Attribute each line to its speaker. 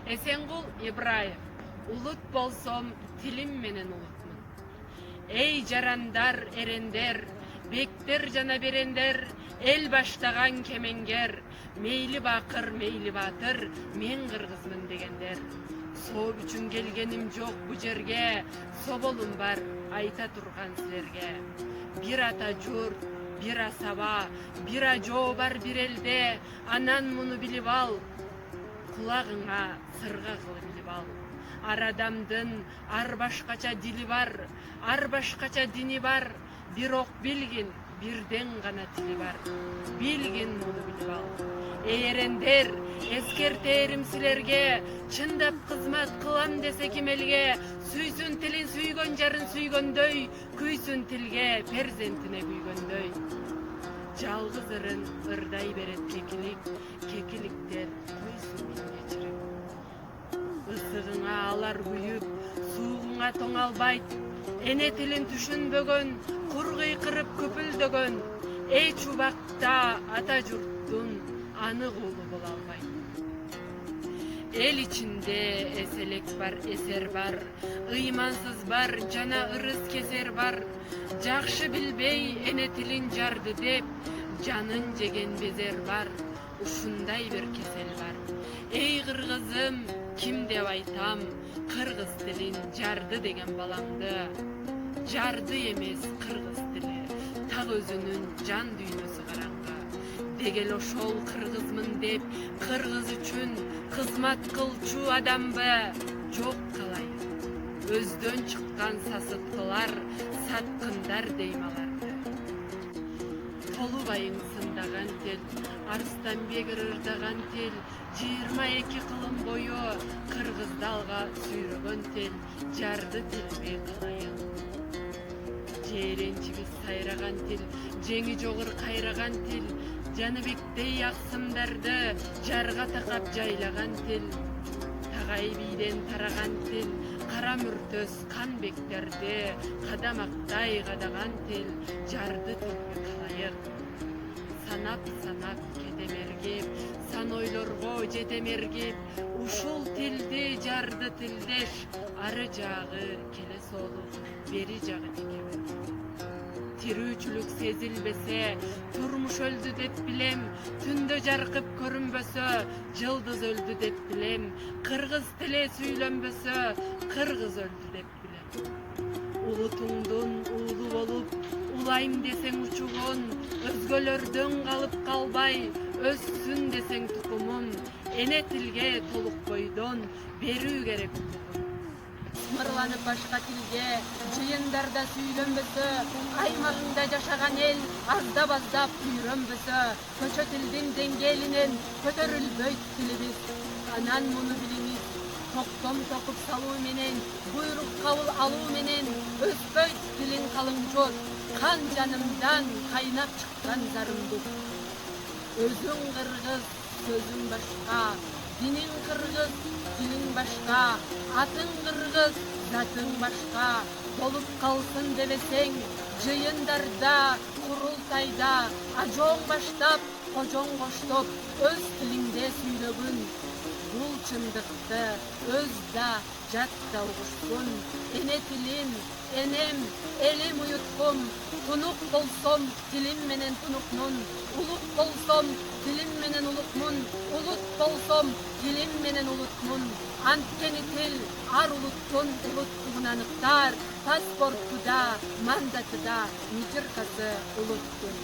Speaker 1: Эсенгул Ибраев. Улут болсом, тилим менен улутмун. Эй жарандар, эрендер, бектер жана берендер, эл баштаган кемеңгер, мейли бакыр, мейли батыр, мен кыргызмын дегендер. Сооп үчүн келгеним жок бу жерге, соболум бар айта турган силерге. Бир ата журт, бир асаба, бир ажоо бар бир элде, анан муну билип ал, кулагыңа сырга кылып билип ал. Ар адамдын ар башкача дили бар, ар башкача дини бар, бирок билгин бирден гана тили бар. Билгин муну билип ал. Эрендер, эскертерим силерге, чындап кызмат кылам десе ким элге, сүйсүн тилин сүйгөн жарын сүйгөндөй, күйсүн тилге перзентине күйгөндөй. Жалгыз ырын ырдай берет кекилик, кекиликтер күйсүн кечирим. Ысыгыңа алар күйүп, сууңа тоңалбайт, эне тилин түшүнбөгөн, кур кыйкырып көпүлдөгөн, эч убакта ата журттун анық уулу бола албайт. Эл ичинде эселек бар, эсер бар, ыймансыз бар, жана ырыс кесер бар. Жакшы билбей эне тилин жарды деп, жанын жеген безер бар. Ушундай бир кесел бар. Эй кыргызым, ким деп айтам, кыргыз тилин жарды деген баламды. Жарды эмес кыргыз тили, так өзүнүн жан дүйнөсү караңгы. Дегел ошол кыргызмын деп, кыргыз үчүн кызмат кылчу адамбы? Жок калайын. Өздөн чыккан сасыктылар, саткындар дейм аларды. Толубайың сындаган тел, Арыстанбек ырдаган тел, 22 кылым бою кыргызды алга сүйрөгөн тел, жарды тилме калайын. Жеренчибиз сайраган тил, жеңи жогор кайраган тил, Жаныбектей аксымдарды жарга такап жайлаган тил, Тагай бийден тараган тил, кара мүртөс канбектерди кадамактай кадаган тил, жарды тилге калайык. Санап кетемергеп, сан ойлорго жетемергеп, ушул тилди жарды тилдеш, ары жагы келе солук, бери жагы текебер. Тирүүчүлүк сезилбесе, турмуш өлдү деп билем, түндө жаркып көрүнбөсө, жылдыз өлдү деп билем, кыргыз тили сүйлөнбөсө, кыргыз өлдү деп билем. Улутуңдун уулу болуп, улайм десең учугун, өзгөлөрдөн калып калбай, өссүн десең тукумун, эне тилге толук бойдон берүү керек тукумун. Мырланып башка тилге, жыйындарда сүйлөнбөсө, аймагыңда жашаган эл аздап үйрөнбөсө, көчө тилдин деңгээлинен көтөрүлбөйт тилибиз. Анан муну билиңиз, токтом токуп салуу менен, буйрук кабыл алуу менен өспөйт тилин калыңчот, кан жанымдан кайнап чыккан зарымдык. Өзүң кыргыз, сөзүң башка, динин кыргыз, тилиң башка, атың кыргыз, затың башка. Болуп калсын дебесең, жыйындарда, курултайда, ажооң баштап, кожоң коштоп, өз тилиңде сүйлөгүн. Бул чындыкты өз да, жат да угушсун. Эне тилим, энем, элим уюткум. Тунук болсом, тилим менен тунукмун. Улут болсом, тилим менен улутмун. Улут болсом, тилим менен улутмун. Анткени тил ар улуттун улуттугун аныктар. Паспортуда, мандатыда мичиркасы улуттун.